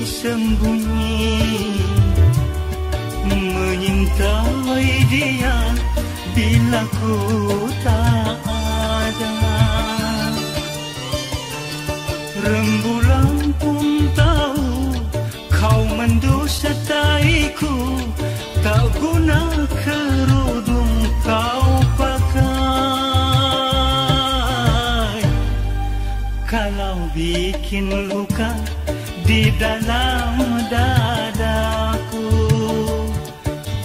sembunyi-sembunyi menyintai dia bila ku tak ada. Rembulan pun tahu kau mendustaiku, tak guna kerudung kau pakai. Kalau bikin luka di dalam dadaku,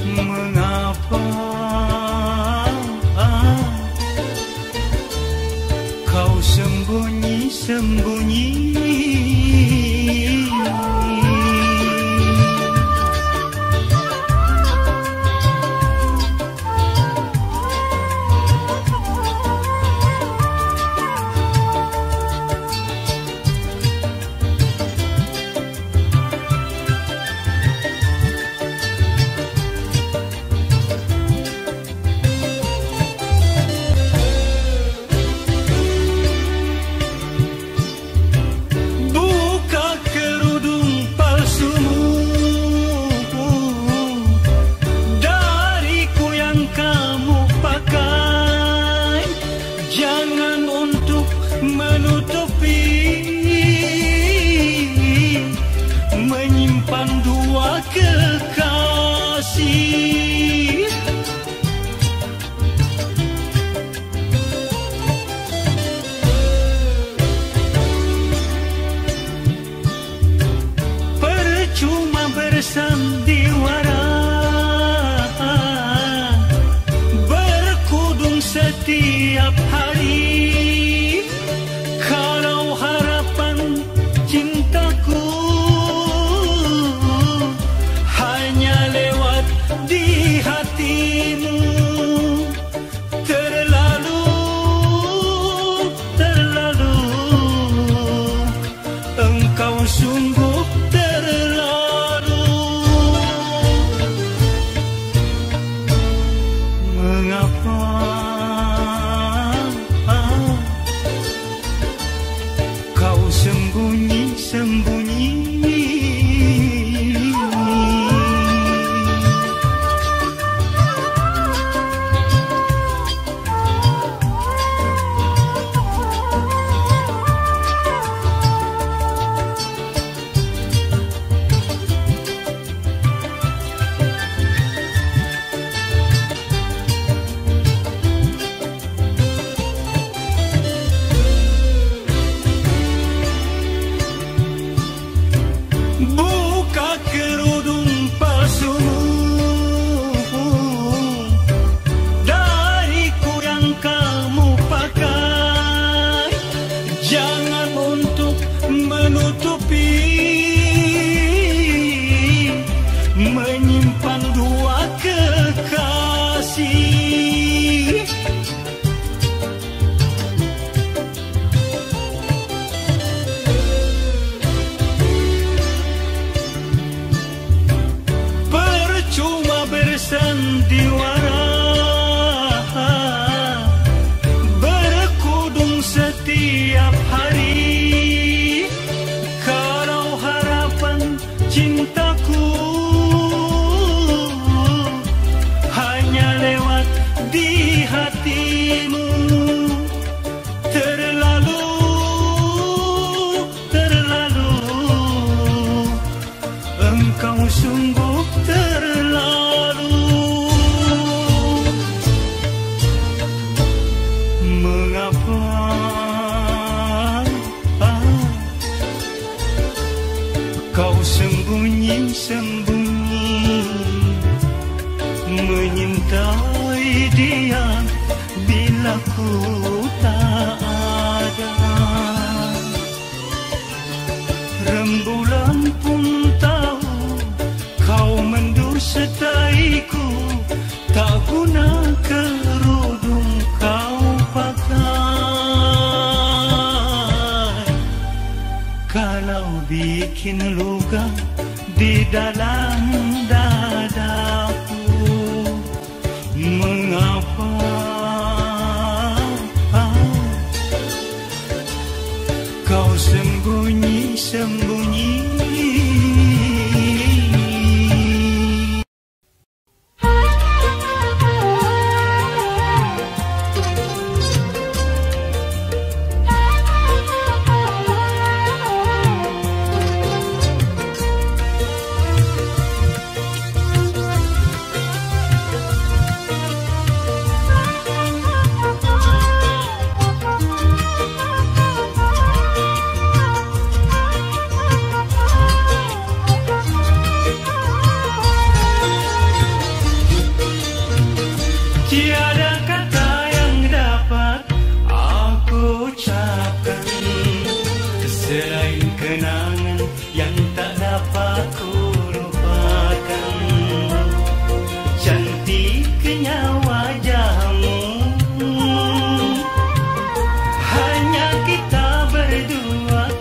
mengapa kau sembunyi-sembunyi? Menyimpan dua kekasih, percuma bersandiwara, berkudung setiap hari, kalau harapan cintaku hanya lewat di hatimu. Terlalu, terlalu, engkau sungguh terlalu. Mengapa kau sembunyi-sembunyi? Buka kerudung palsumu dariku yang kamu pakai, jangan untuk menutupi, menyimpan dua kekasih. Cuma bersandiwara, berkudung setiap hari, kalau harapan cintaku hanya lewat di hatimu. Terlalu, terlalu, engkau sungguh terlalu. Mengapa kau sembunyi-sembunyi menyintai dia bila ku tak ada? Rembulan pun tahu kau mendustaiku, tak guna kerudung kau pakai. Kalau bikin luka di dalam dadaku, mengapa kau sembunyi-sembunyi? selain kenangan yang tak dapat ku lupakan. Cantiknya wajahmu, hanya kita berdua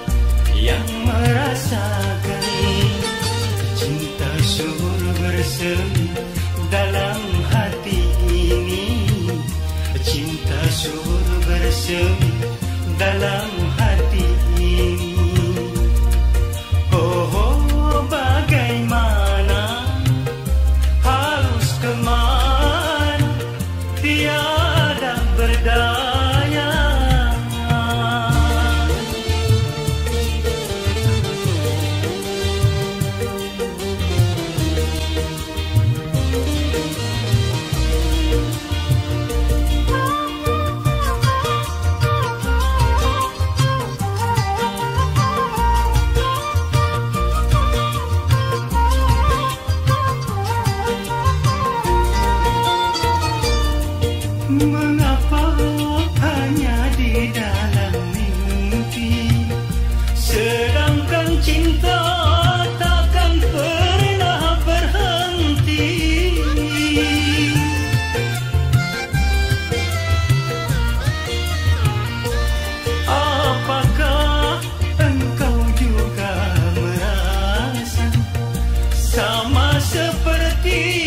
yang merasakan. Cinta subur bersemi dalam hati ini, cinta subur bersemi dalam hati ini. Oh, oh, bagaimana, harus kemana, tiada berdaya. Mengapa hanya di dalam mimpi, sedangkan cinta takkan pernah berhenti. Apakah engkau juga merasa sama seperti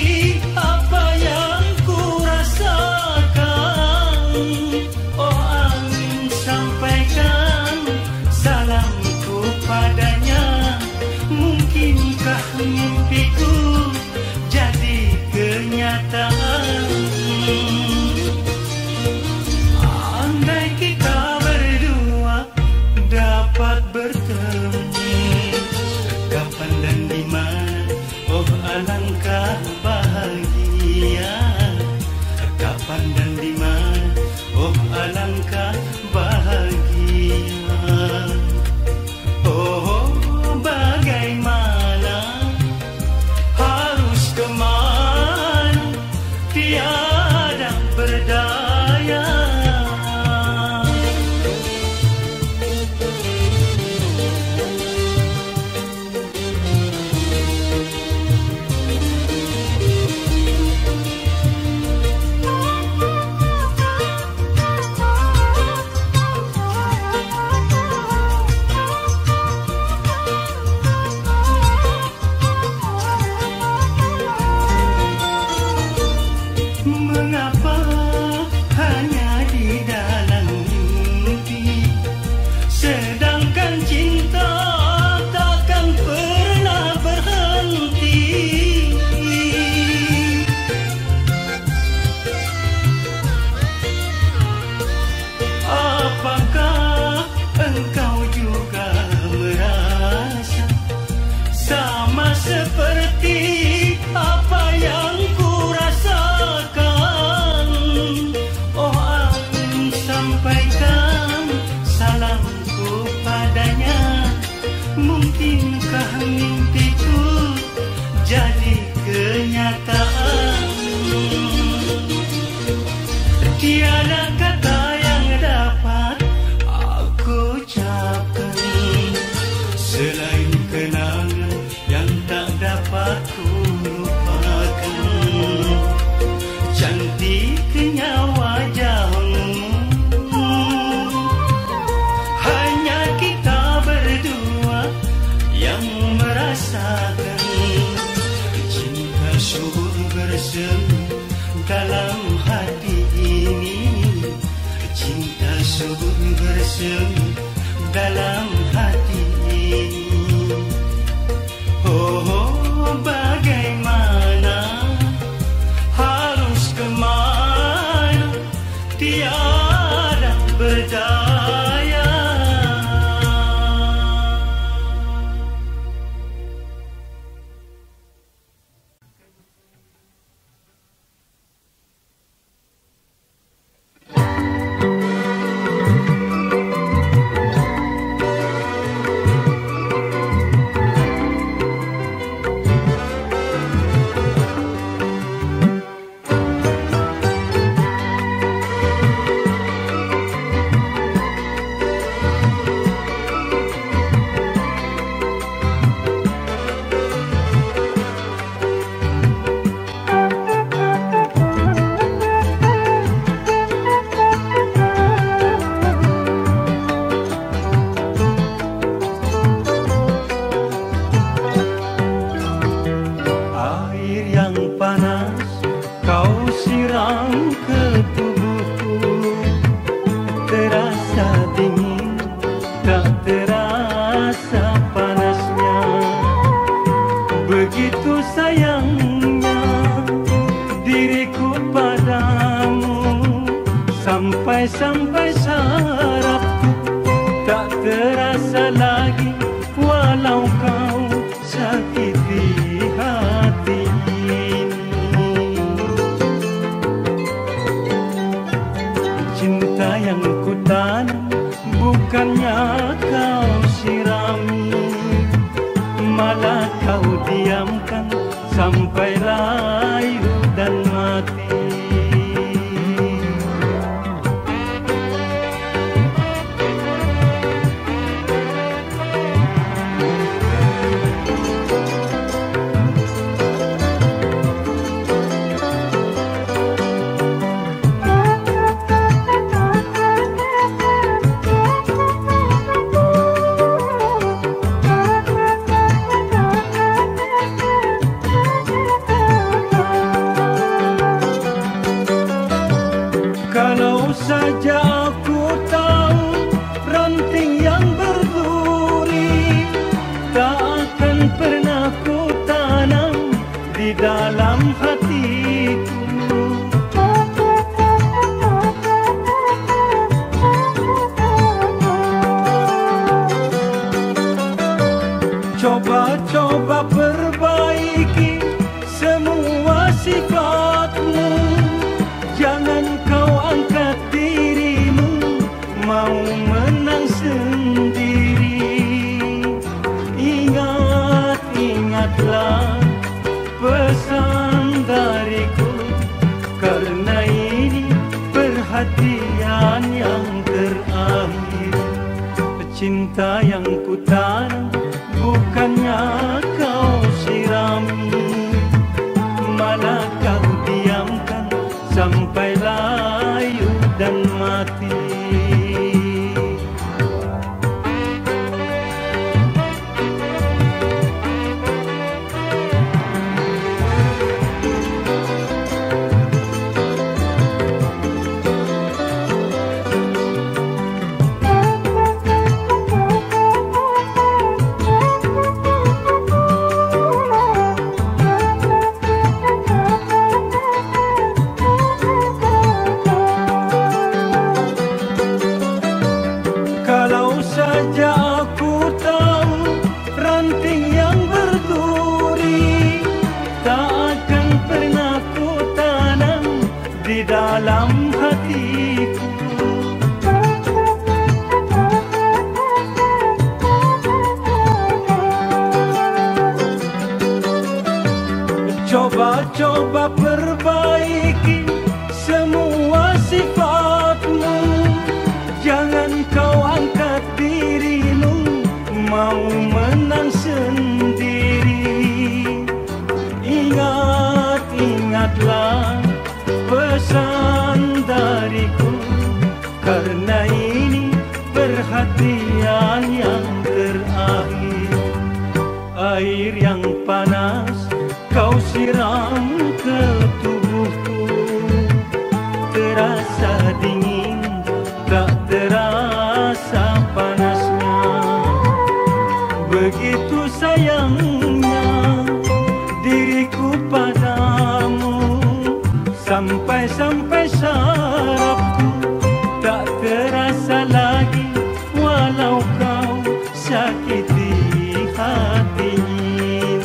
apa yang ku rasakan? Oh angin, sampaikan salamku padanya. Mungkinkah mimpiku jadi kenyataan? Andai kita berdua dapat bertemu, kapan dan di mana, oh alangkah bahagia. Kapan dan di mana, oh alangkah bahagia. Oh, bagaimana, harus kemana, tiada berdaya. Mengapa hanya di dalam mimpi, sedangkan cinta takkan pernah berhenti. Apakah engkau juga merasa sama seperti apa yang ku rasakan? Oh angin, sampaikan salamku padanya. Mungkinkah mimpiku jadi kenyataan? Tiada kata yang dapat aku ucapkan selain kenangan yang tak dapat ku lupakan. Cantiknya wajahmu, hanya kita berdua yang merasakan. Cinta subur bersemi dalam hati ini, cinta subur bersemi dalam hati ini. Oh, oh, bagaimana, harus kemana, tiada berdaya. kau diamkan sampai layu dan mati. Kalau saja aku tahu ranting yang berduri tak akan pernah ku tanam di dalam hatiku. Coba-coba perbaiki semua sifatmu. Jangan kau angkat dirimu mau menang sendiri. Ingat-ingatlah pesan dariku, karena ini perhatian yang terakhir. Cinta yang ku tanam bukannya kau sirami, malah kau diamkan sampai layu dan mati. Kalau saja aku tahu ranting yang berduri tak akan pernah ku tanam di dalam hatiku. Coba-coba perbaiki semua sifatmu. Jangan kau angkat dirimu mau menang sendiri. Ingat-ingatlah pesan dariku, karena ini perhatian yang terakhir. Air yang panas kau siram ke tubuhku, terasa dingin tak terasa panasnya. Begitu sayangnya diriku padamu, sampai-sampai sarafku tak terasa lagi, walau kau sakiti hati ini.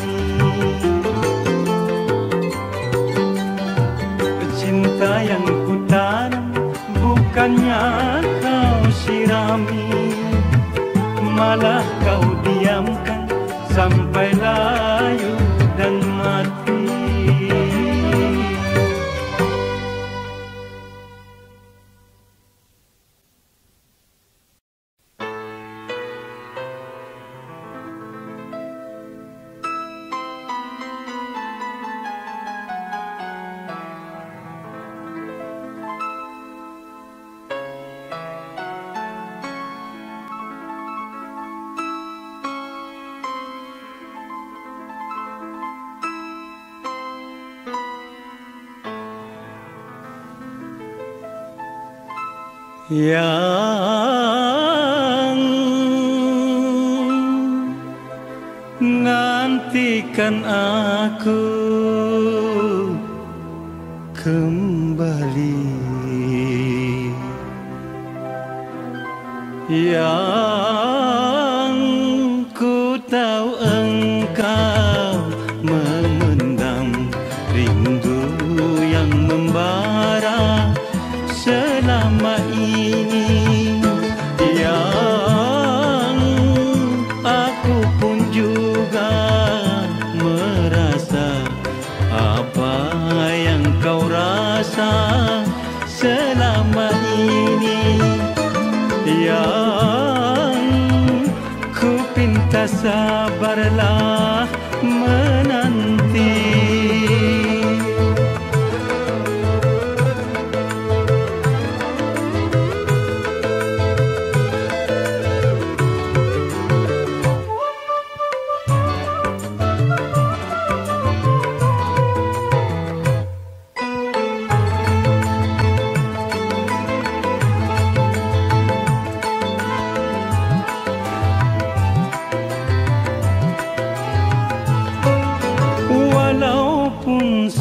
Cinta yang ku tanam bukannya kau sirami, malah kau diamkan sampai layu dan mati. Yang nantikan aku kembali, yang ku tahu engkau memendam rindu yang membara selama ini, yang aku pun juga ku pinta sabarlah menanti.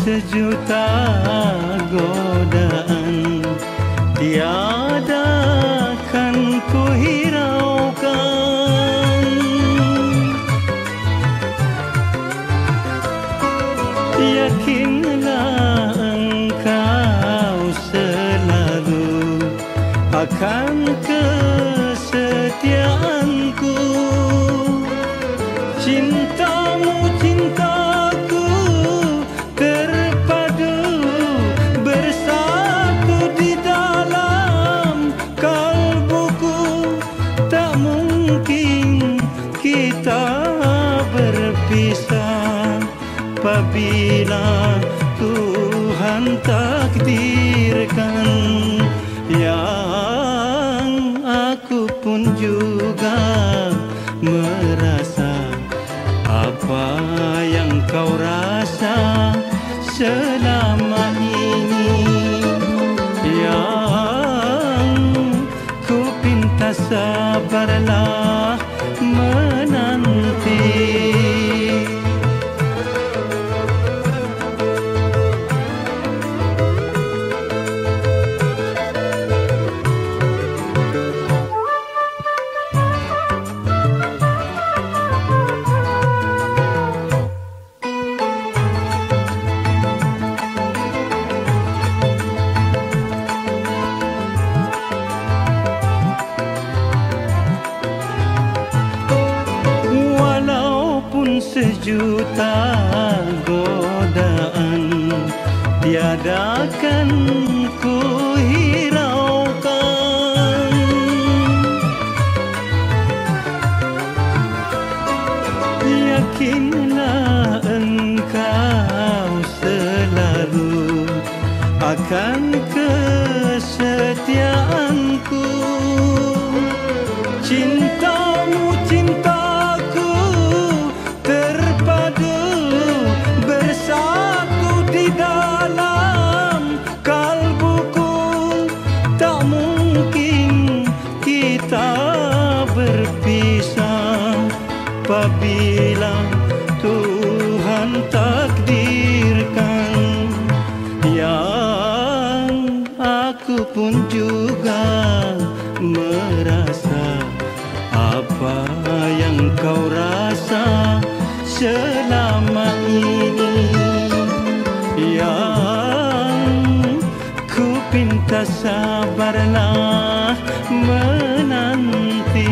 Sejuta godaan tiada kan ku hiraukan. Yakinlah engkau selalu akan kesetiaanku. Cintamu cintaku terpadu bersatu di dalam kalbuku. Tak mungkin kita berpisah apabila Tuhan takdirkan. Yang aku pun juga merasa apa yang kau rasa selama ini. Yang ku pinta sabarlah menanti. Sejuta godaan tiada kan ku hiraukan. Yakinlah engkau selalu akan kesetiaanku. Cintamu cintaku terpadu bersatu di dalam kalbuku. Tak mungkin kita berpisah apabila Tuhan takdirkan. Yang aku pun juga merasa apa yang kau rasa selama ini. Yang ku pinta sabarlah menanti.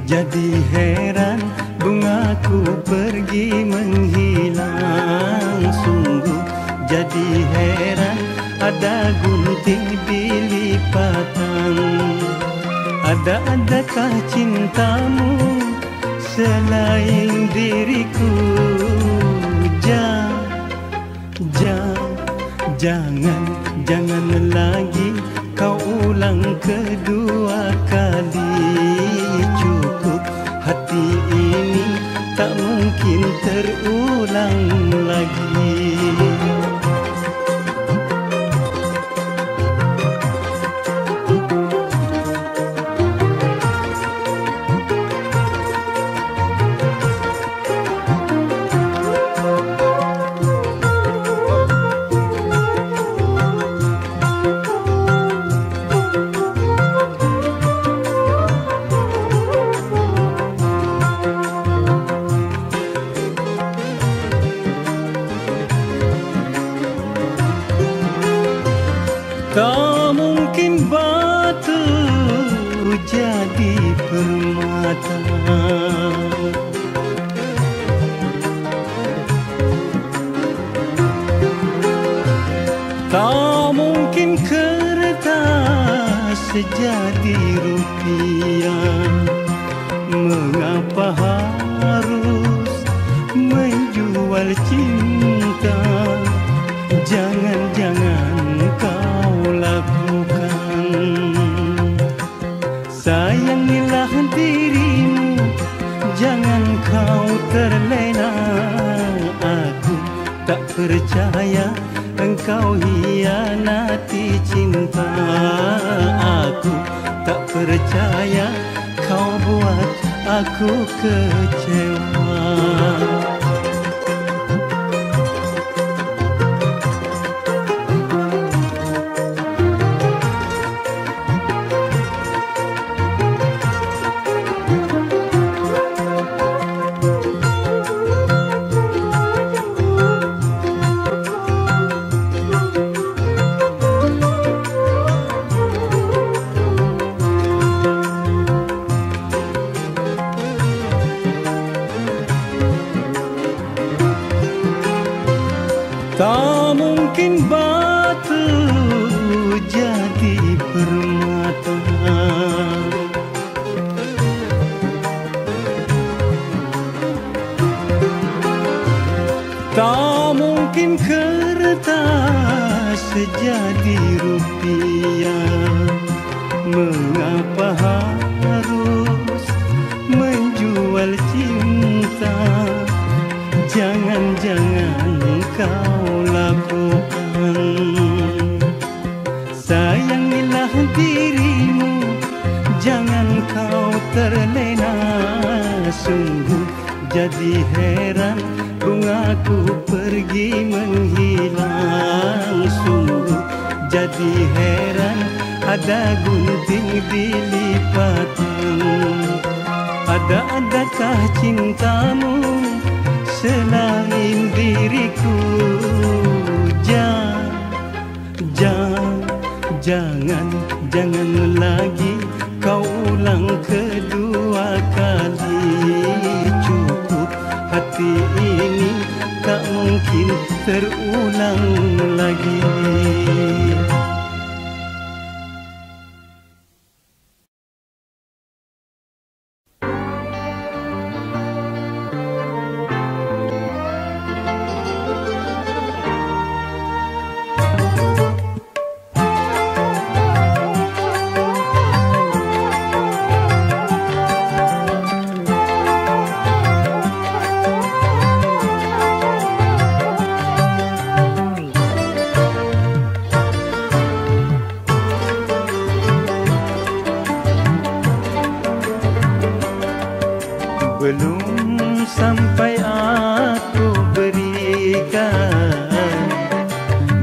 Jadi heran bungaku pergi menghilang. Sungguh jadi heran ada gunting di lipatan. Adakah cintamu selain diriku? Jangan lagi kau ulang kedua kali. Cukup hati ini tak mungkin terulang lagi. jadi permata. Tak mungkin kertas jadi rupiah. Mengapa harus menjual cinta? Jangan-jangan kau lakukan. Sayangilah dirimu, jangan kau terlena. Aku tak percaya engkau hianati cinta. Aku tak percaya kau buat aku kecewa. Tak mungkin batu jadi permata. Tak mungkin kertas jadi rupiah. Mengapa harus menjual cinta? Jangan-jangan kau lakukan. Sayangilah dirimu, jangan kau terlena. Sungguh jadi heran bungaku pergi menghilang. Sungguh jadi heran ada gunting di lipatan. Adakah cintamu selain diriku? Jangan lagi kau ulang kedua kali. Cukup, hati ini tak mungkin terulang lagi. Belum sampai aku berikan,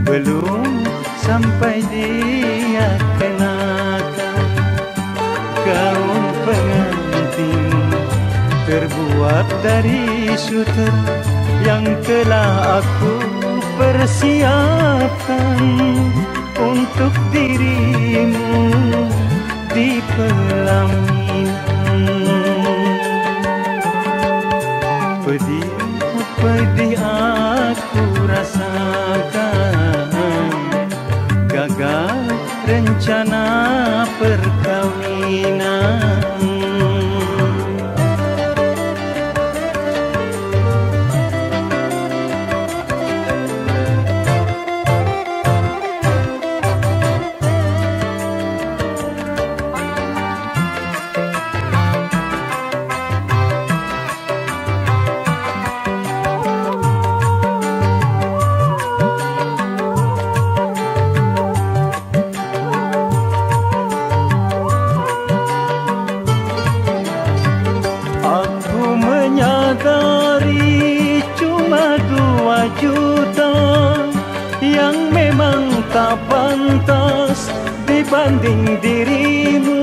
belum sampai dia kenakan. Gaun pengantin terbuat dari sutra yang telah aku persiapkan untuk dirimu di pelaminan. Pedih aku rasakan, gagal rencana perkawinan. Yang memang tak pantas dibanding dirimu.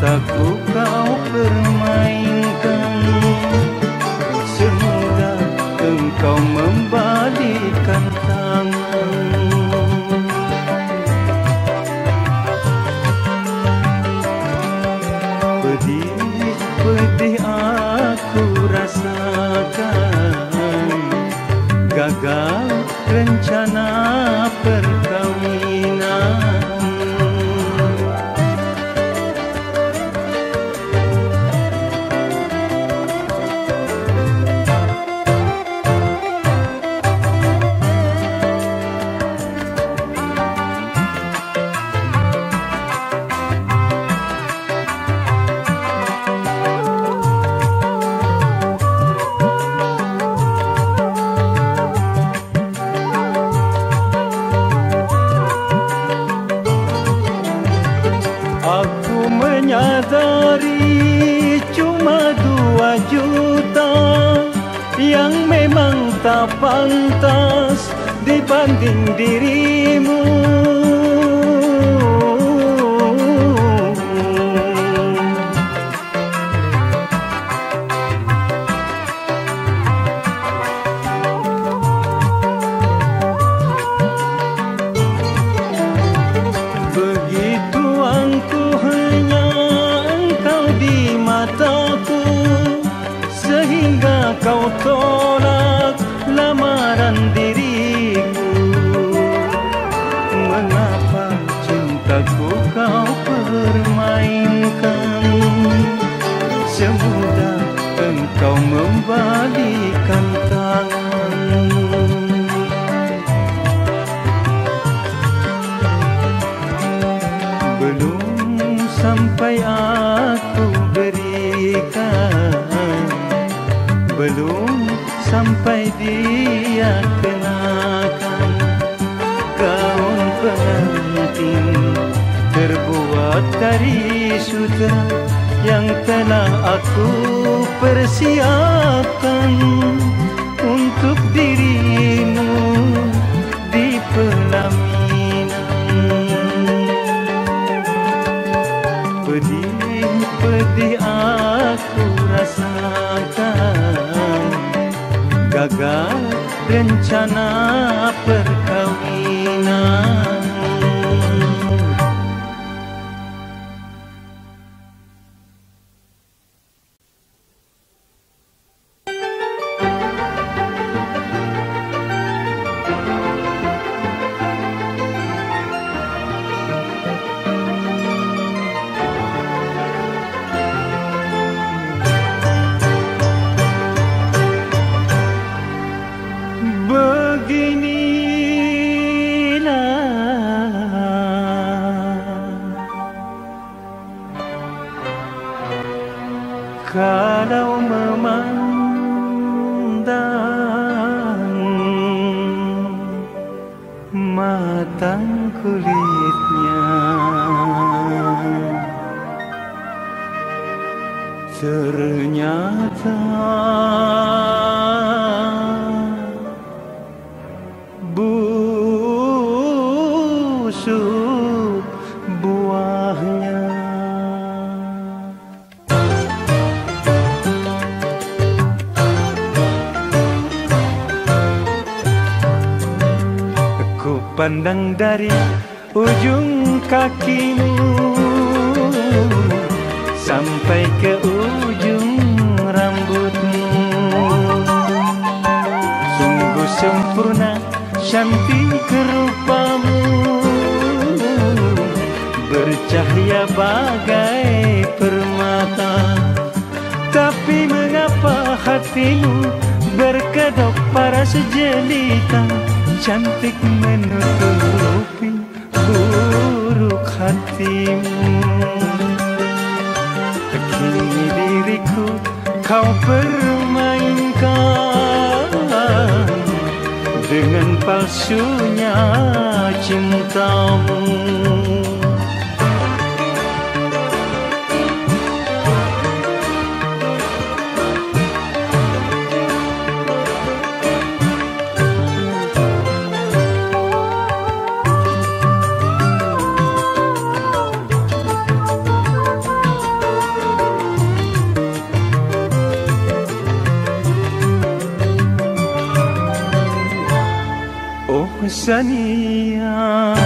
cintaku kau permainkan, semoga engkau membalikkan tangan. Pedih aku rasakan, gagal rencana perkawinan. Aku menyadari cuma 2 juta yang memang tak pantas dibanding dirimu. Sehingga kau tolak lamaran diriku. Mengapa cintaku kau permainkan, semudah engkau membalikkan tangan. Belum sampai aku berikan, belum sampai dia kenakan gaun pengantin terbuat dari sutra yang telah aku persiapkan untuk dirimu di pelaminan. Pedih aku rasakan, gagal rencana perkawinan. Kalau memandang matang kulitnya, ternyata busuk buahnya. Ku pandang dari ujung kakimu sampai ke ujung rambutmu. Sungguh sempurna cantik rupamu, bercahaya bagai permata. Tapi mengapa hatimu berkedok paras jelita, cantik menutupi buruk hatimu. Kini diriku kau permainkan dengan palsunya cintamu. Sania,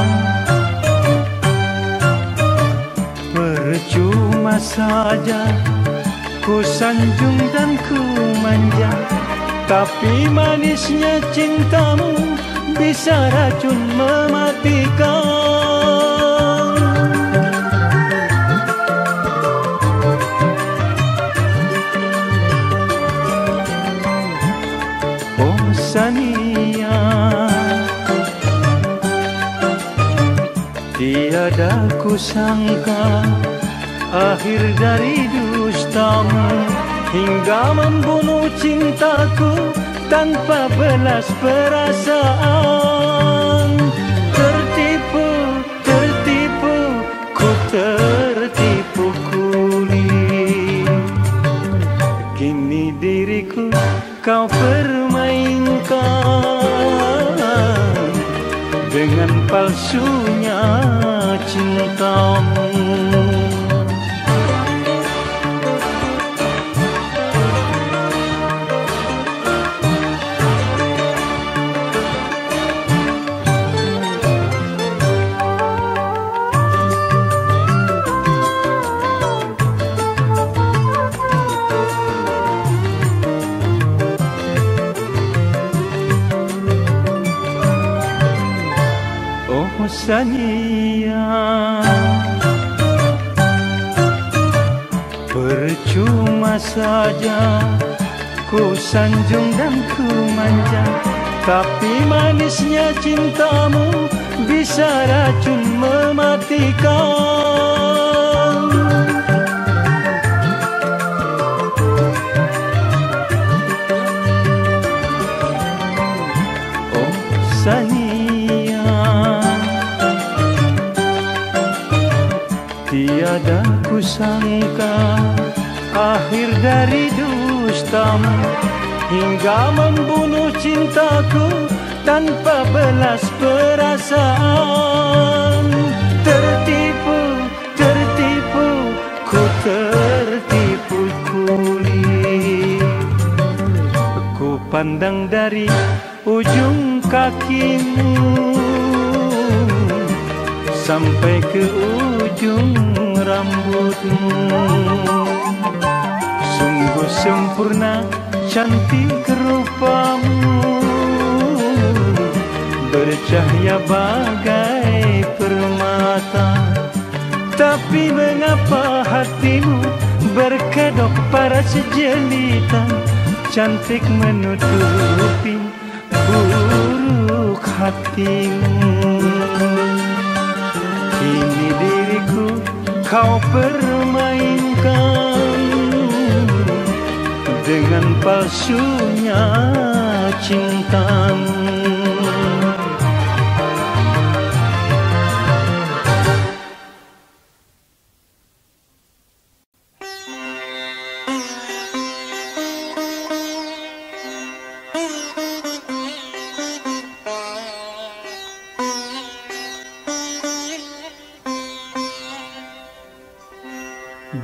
percuma saja ku sanjung dan ku manja, tapi manisnya cintamu bisa racun mematikan. Oh Sania, tiada ku sangka akhir dari dustamu hingga membunuh cintaku tanpa belas perasaan. Tertipu, tertipu, ku tertipu kuli. Kini diriku kau permainkan dengan palsunya cintamu. Sania, percuma saja ku sanjung dan ku manja, tapi manisnya cintamu bisa racun mematikan. Oh Sania, tiada ku sangka akhir dari dustamu hingga membunuh cintaku tanpa belas perasaan. Tertipu, tertipu, ku tertipu kuli. Ku pandang dari ujung kakimu sampai ke ujung rambutmu. Sungguh sempurna cantik rupamu, bercahaya bagai permata. Tapi mengapa hatimu berkedok paras jelita, cantik menutupi buruk hatimu. Kini diriku kau permainkan dengan palsunya cintamu.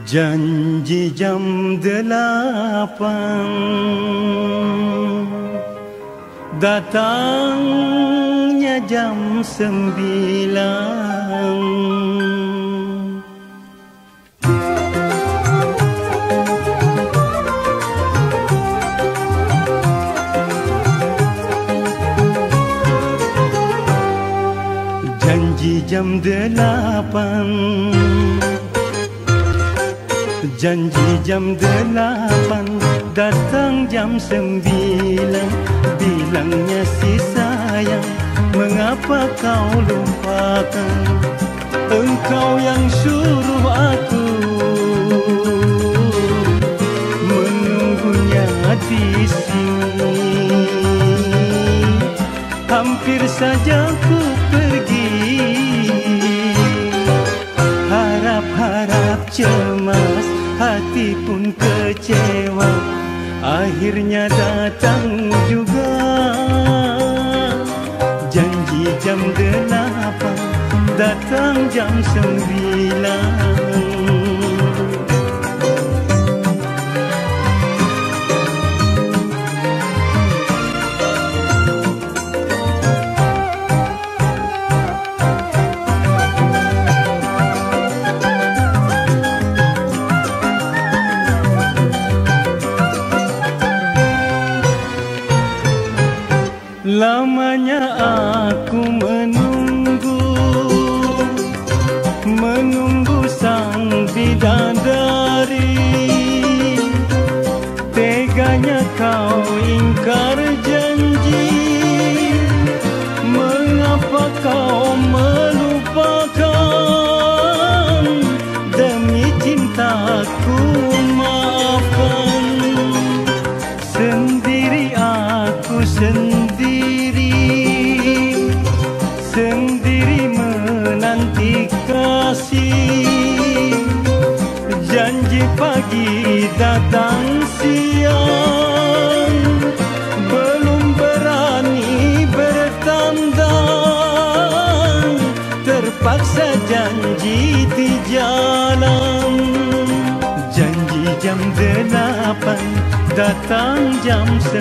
Janji jam 8, datangnya jam 9. Janji jam 8, janji jam 8, datang jam 9. Bilangnya si sayang, mengapa kau lupakan? Engkau yang suruh aku menunggunya di sini. Hampir saja ku pergi, harap-harap cemas, hati pun kecewa. Akhirnya datang juga janji jam 8, datang jam 9. datang jam 9.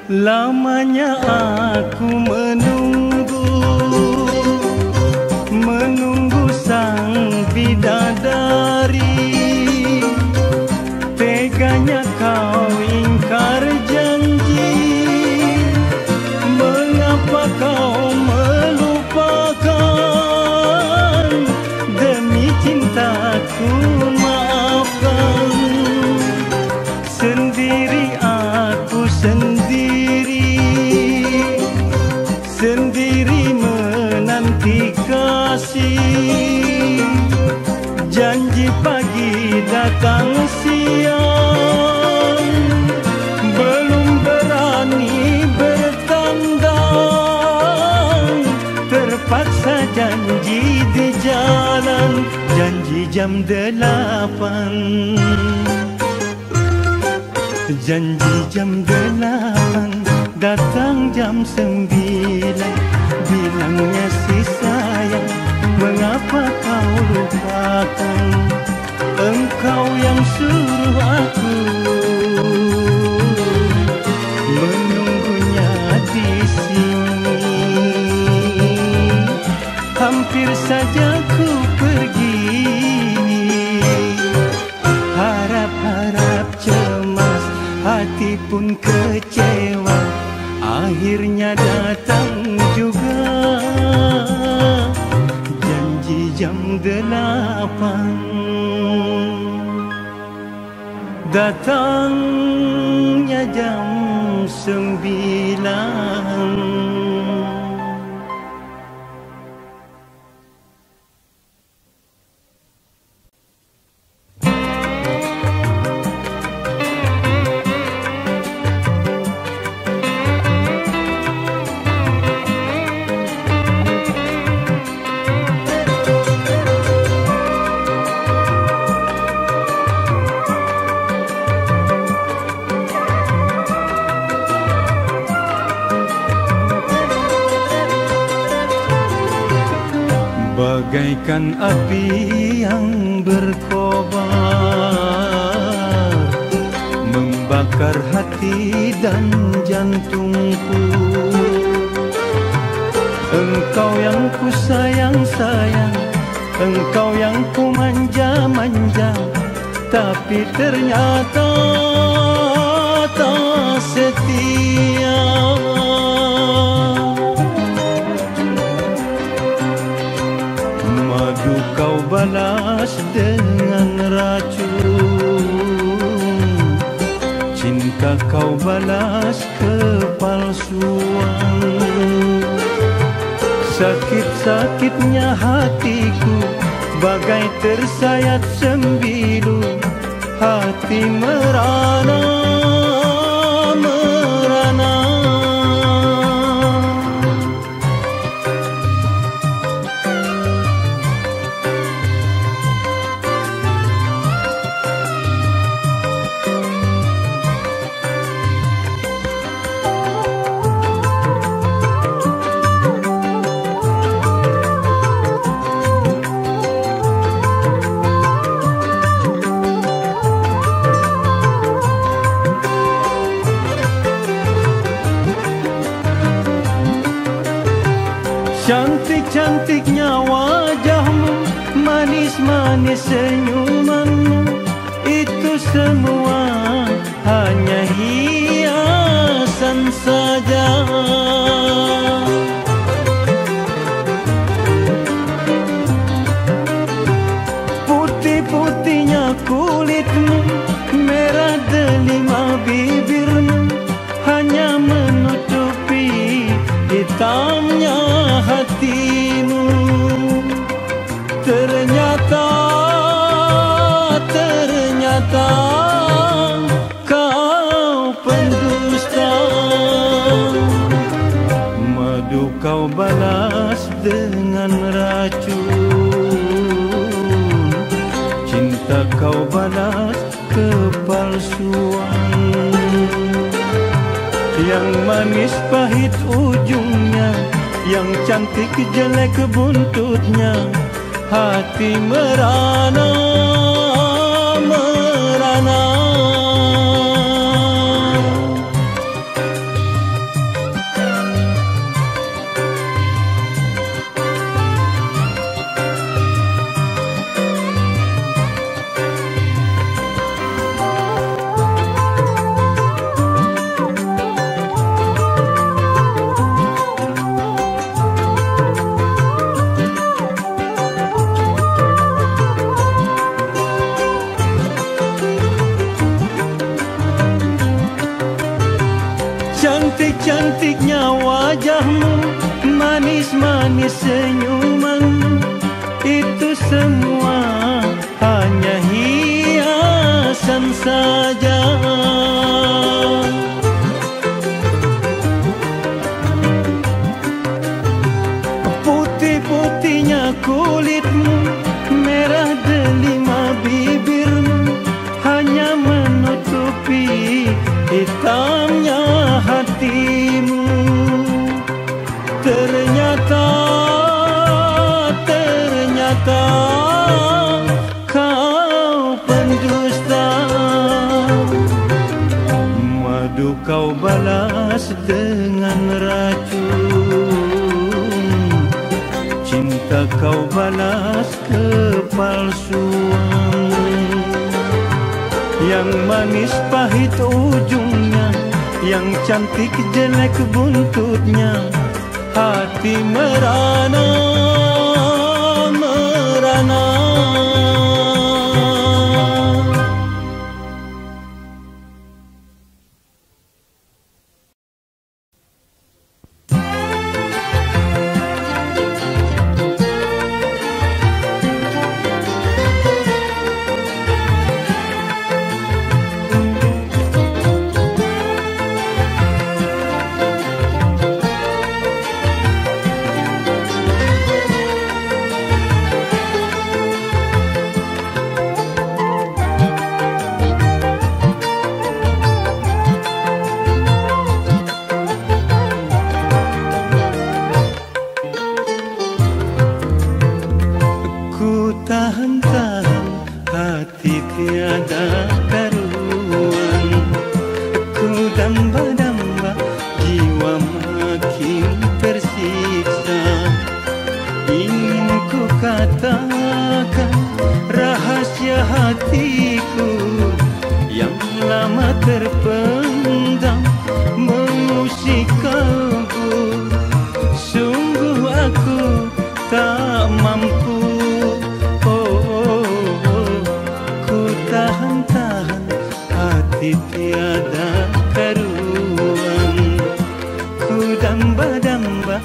Lamanya aku menunggu sang bidadari. Teganya kau ingkar janji, mengapa kau melupakan? Demi cintaku maafkan. Sendiri aku sendiri menanti kasih. Janji pagi datang siang, belum berani bertandang. Terpaksa janji di jalan, janji jam 8. Janji jam 8, datang jam 9. Bilangnya si sayang, mengapa kau lupakan? Engkau yang suruh aku menunggunya di sini. Hampir saja ku pergi, harap-harap cemas, hati pun kecewa. Akhirnya datang juga janji jam 8. Datangnya jam 9. Bagaikan api yang berkobar, membakar hati dan jantungku. Engkau yang ku sayang-sayang, engkau yang ku manja-manja, tapi ternyata tak setia. Madu kau balas dengan racun, cinta kau balas kepalsuan. Sakit-sakitnya hatiku, bagai tersayat sembilu. Hati merana, merana. Cantik-cantiknya wajahmu, manis-manis senyumanmu, itu semua hanya hiasan saja. Putih-putihnya kulitmu, merah delima bibirmu, hanya menutupi hitamnya hatimu. Ternyata kau pendusta. Madu kau balas dengan racun, cinta kau balas kepalsuan. Yang manis pahit ujungnya, yang cantik jelek buntutnya, hati merana, merana. Cantik-cantiknya wajahmu, manis-manis senyumanmu, itu semua hanya hiasan saja. Putih-putihnya kulitmu, merah delima bibirmu, hanya menutupi hitamnya hatimu. Ternyata kau pendusta. Madu kau balas dengan racun, cinta kau balas kepalsuan. Yang manis pahit ujungnya, yang cantik jelek buntutnya, hati merana, merana. Tahan-tahan hati tiada karuan, ku damba-damba jiwa makin tersiksa. Ingin ku katakan rahasia hatiku yang lama terpendam mengusik kalbu. Sungguh aku tak mampu. Tahan-tahan hati tiada karuan, ku damba-damba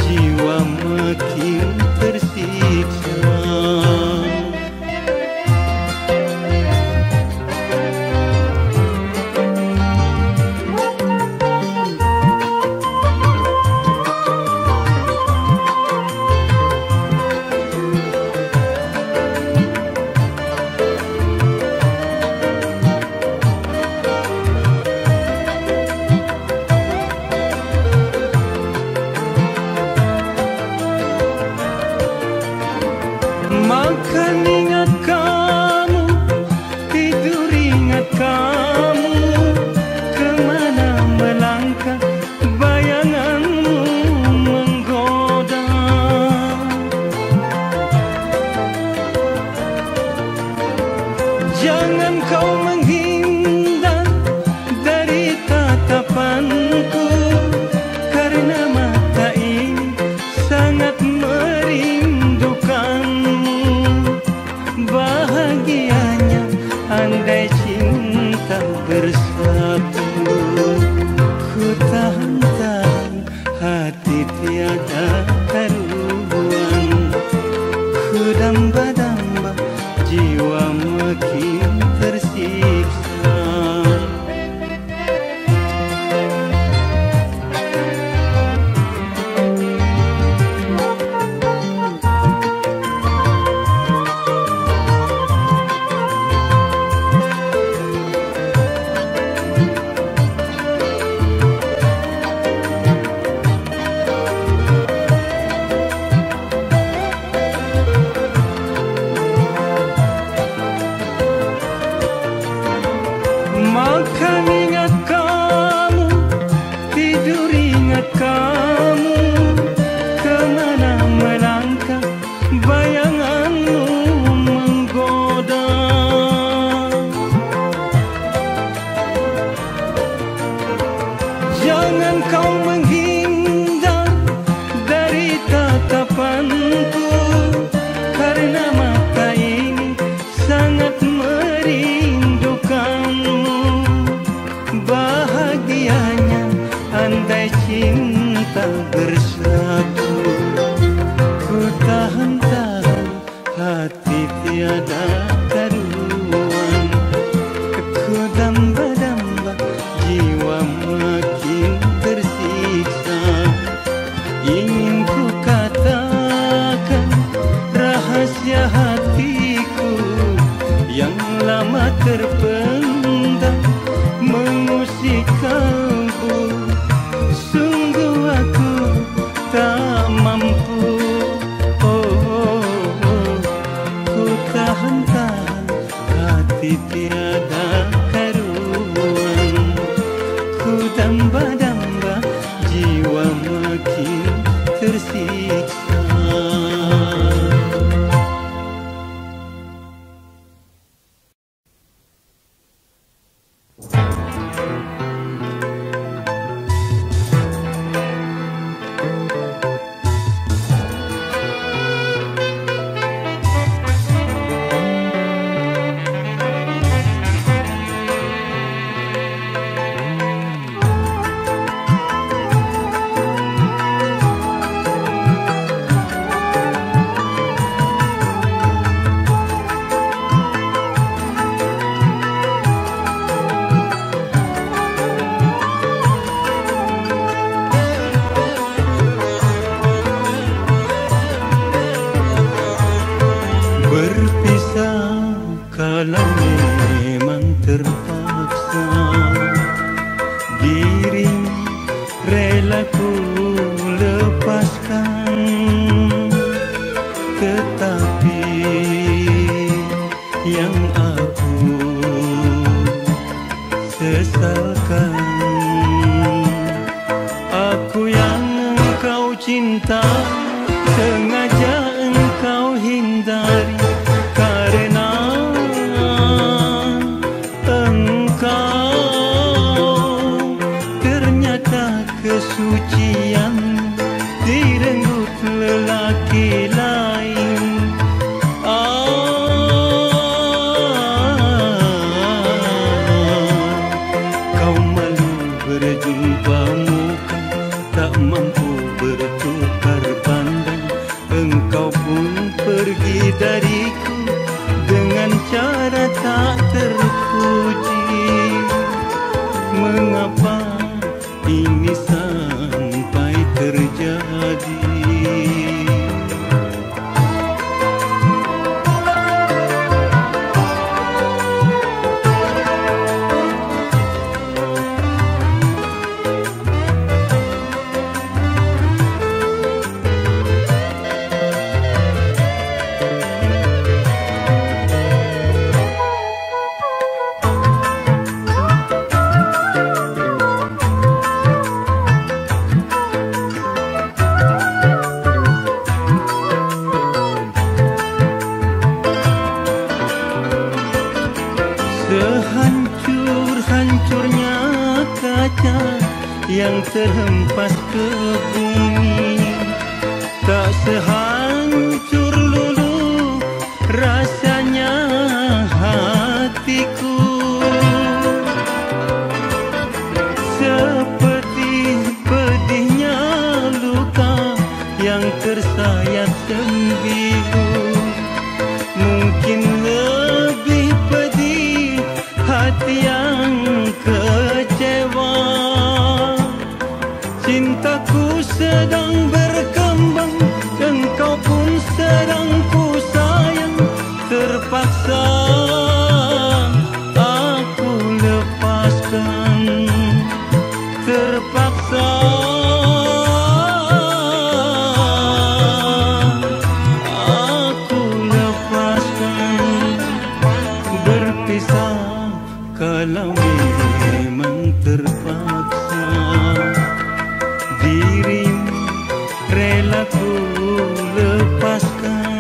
jiwa makin tersiksa. Jangan kau menghindar dari tatapanku, karena mata ini sangat merindukanmu. Bahagianya andai cinta bersatu, ku tahan-tahan hati tiada karuan, ku damba-damba jiwa makin tersiksa. Ingin ku katakan rahasia hatiku yang lama terpendam mengusik kalbu. Sungguh aku tak mampu, ku tahan-tahan hati tiada karuan, ku damba-damba jiwa makin tersiksa. Berpisah kalau memang terpaksa, dirimu rela ku lepaskan. Tetapi yang aku sesalkan, aku yang engkau cinta sengaja engkau hindari, karena engkau ternyata kesucian direnggut lelaki lain. Kau malu berjumpa muka, tak mampu bertukar pandang. Engkau pun pergi dariku dengan cara tak terpuji. Mengapa ini sampai terjadi? Sehancur-hancurnya kaca yang terhempas ke bumi, tak sehancur lulu rasanya hatiku. Seperti pedihnya luka yang tersayat sembilu, mungkin lebih pedih hati yang kecewa. Cintaku sedang berkembang, engkau pun sedang ku sayang. Terpaksa aku lepaskan, terpaksa aku lepaskan. Berpisah kalau memang terpaksa, dirimu rela ku lepaskan.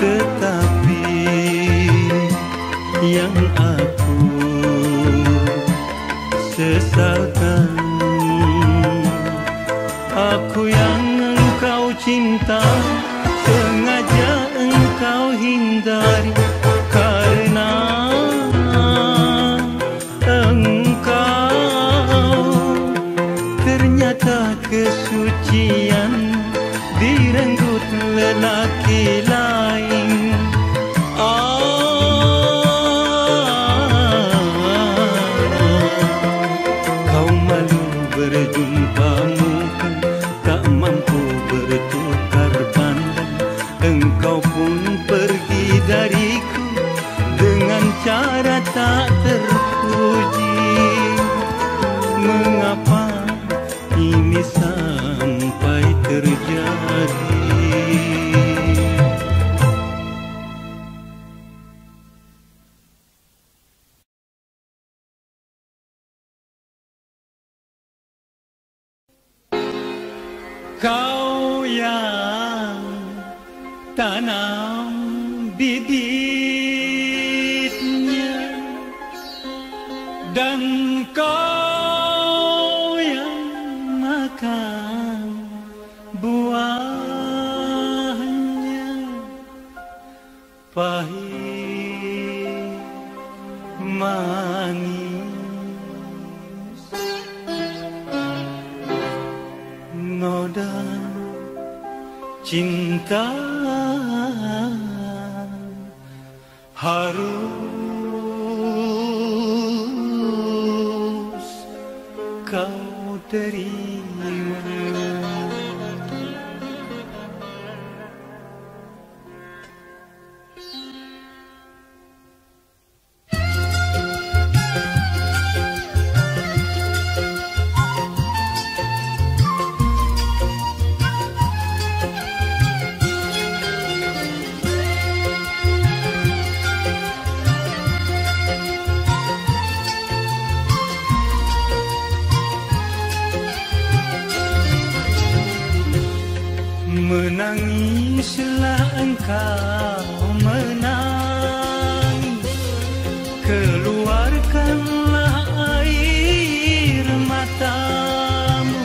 Tetapi yang aku sesalkan. Aku yang engkau cinta sengaja engkau hindari, karena engkau ternyata kesucian direnggut lelaki lain. Kau malu berjumpa muka, tak mampu bertukar pandang. Engkau pun pergi dariku dengan cara tak terpuji. Mengapa ini sampai terjadi? Kau yang tanam bibitnya, dan kau yang makan buahnya. Pahit manis noda cinta harus kau terima. Menangislah engkau menangis, keluarkanlah air matamu.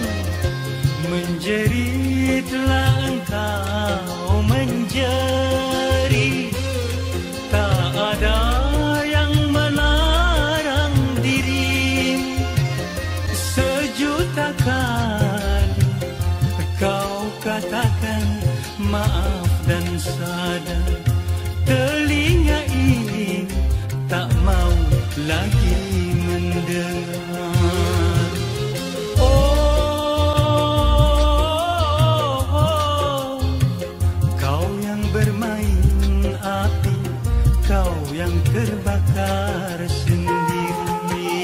Menjeritlah engkau menjerit, tak ada yang melarang dirimu. Sejuta kali kau katakan maaf dan sadar, telinga ini tak mau lagi mendengar. Oh, kau yang bermain api, kau yang terbakar sendiri.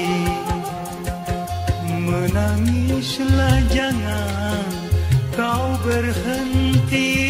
Menangislah, jangan kau berhenti.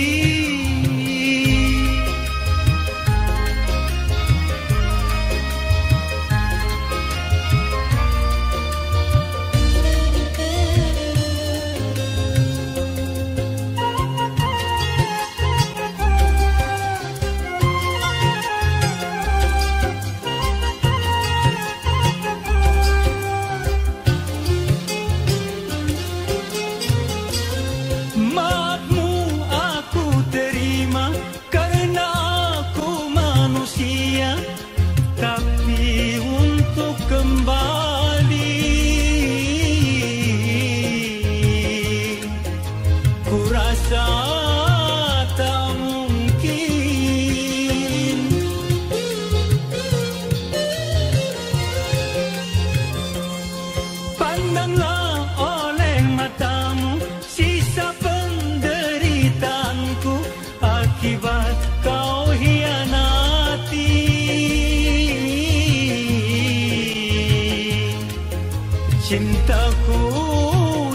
Cintaku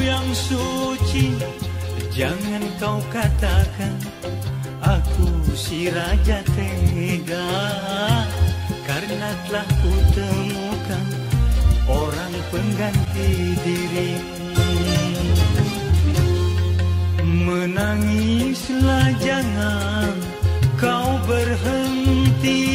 yang suci, jangan kau katakan aku si raja tega, karena telah ku temukan orang pengganti dirimu. Menangislah, jangan kau berhenti.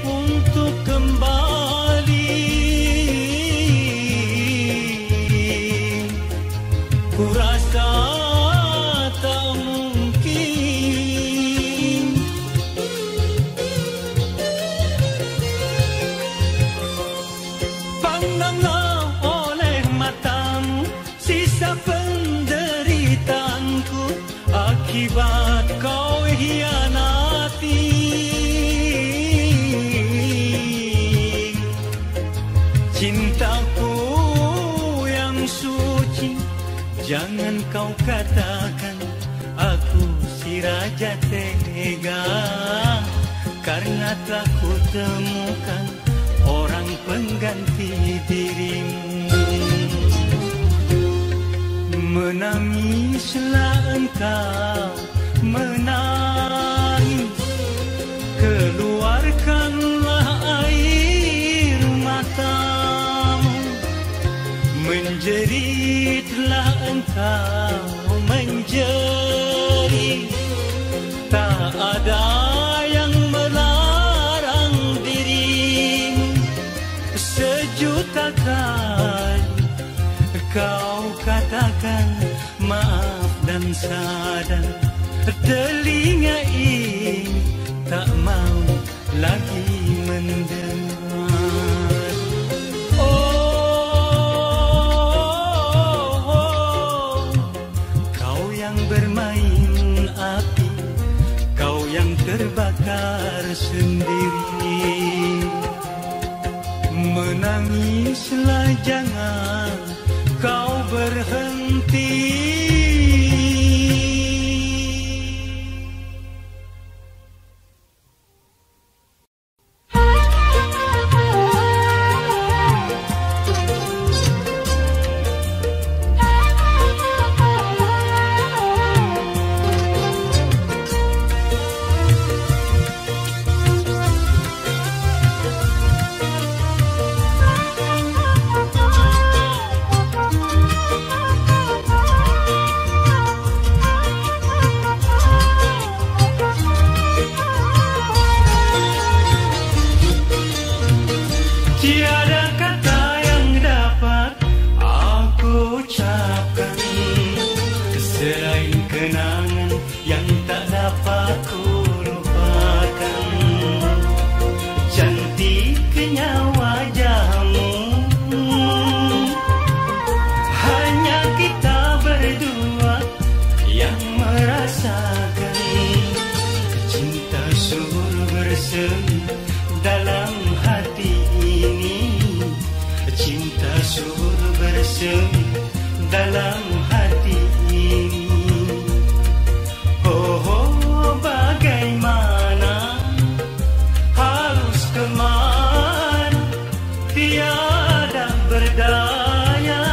untuk kembali. Ku rasa tak mungkin. Pandanglah oleh matamu sisa penderitaanku akibat kau hianati. Cintaku yang suci, jangan kau katakan aku si raja tega, karena telah ku temukan orang pengganti dirimu. Menangislah engkau, menangis, keluarkanlah air matamu. Menjeritlah engkau, menjerit, tak ada yang melarang dirimu. Sejuta kali kau katakan maaf dan sadar, telinga ini tak mau lagi mendengar. Oh, kau yang bermain api, kau yang terbakar sendiri. Menangislah, jangan kau berhenti. Tiada kata yang dapat aku ucapkan selain kenangan yang tak dapat ku lupakan. Cantiknya wajahmu, hanya kita berdua yang merasakan. Cinta sur bersemi dalam hati ini, cinta sur bersemi dalam hati ini. Oh, oh, bagaimana, harus kemana, tiada berdaya.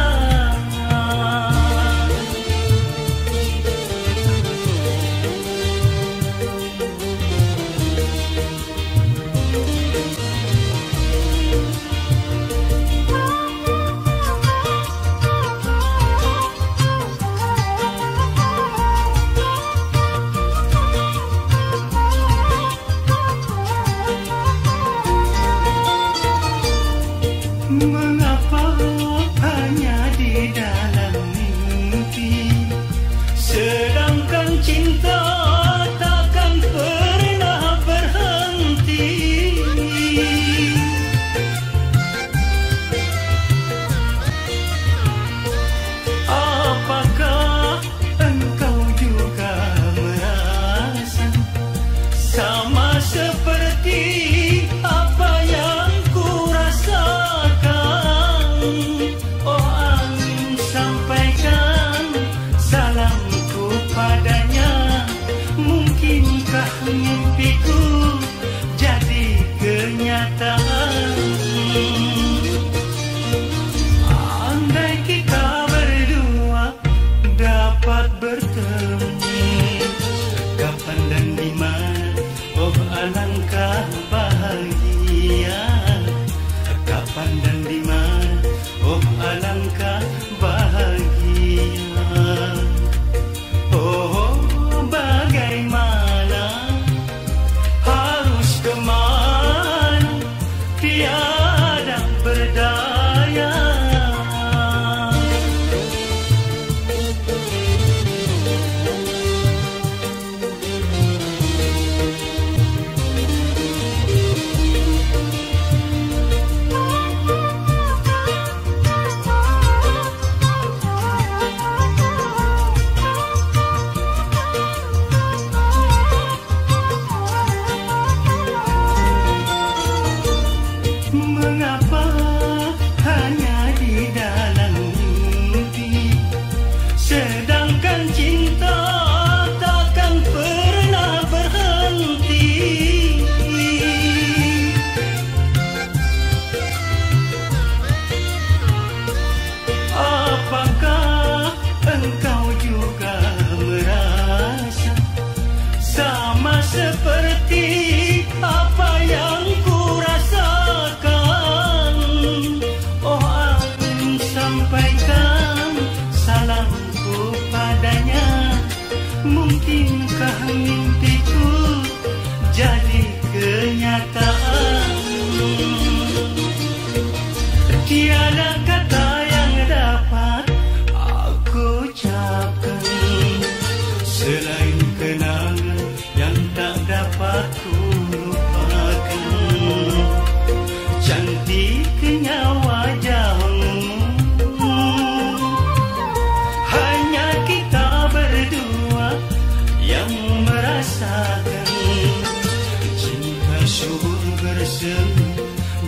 bersemi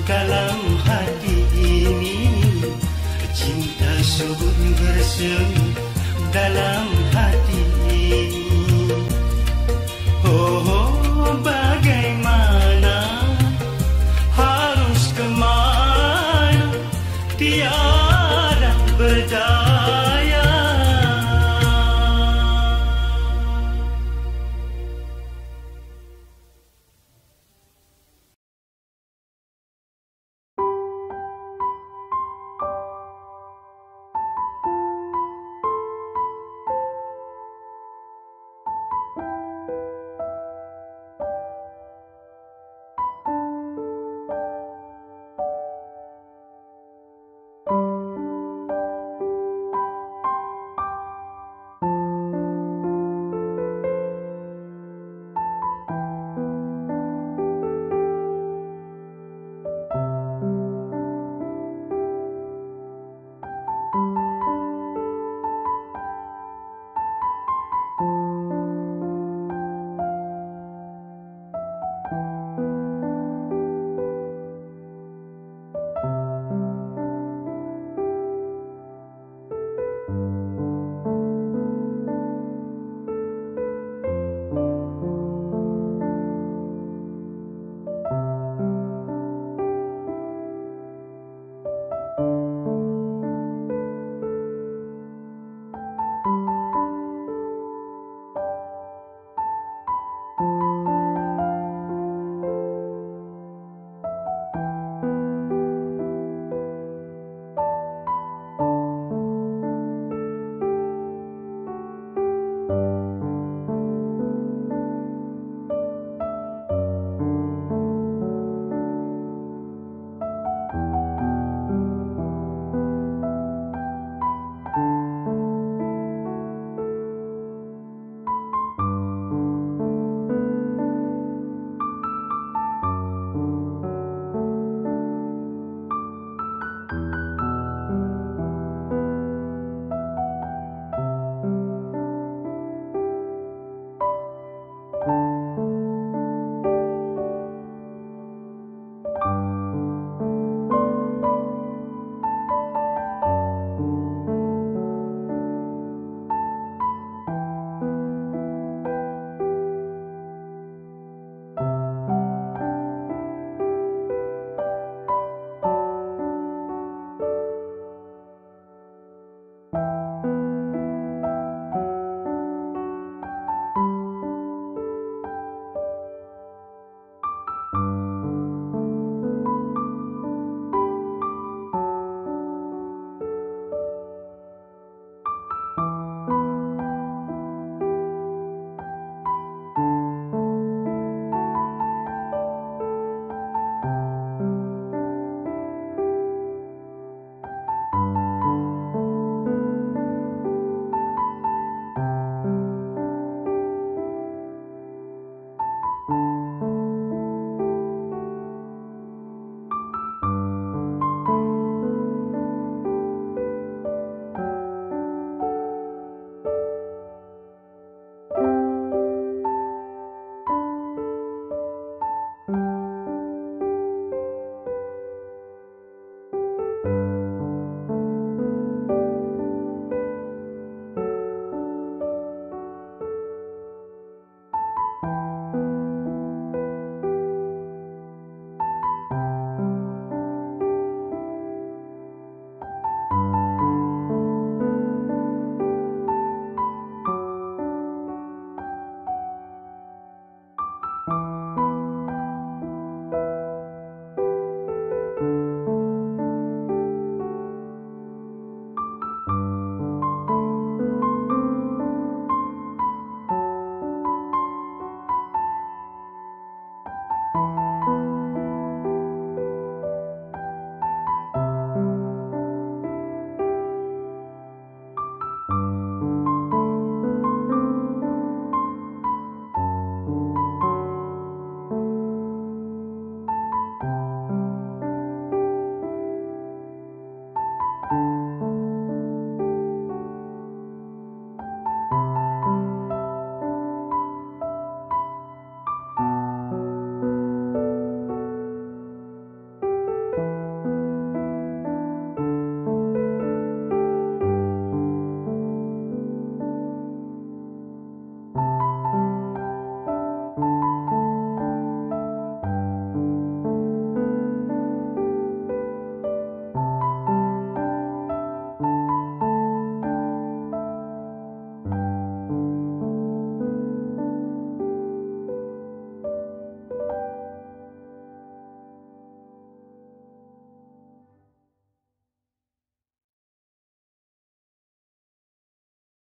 dalam hati ini, cinta subur bersemi dalam hati ini. Oh, bagaimana, harus kemana, tiada berdaya.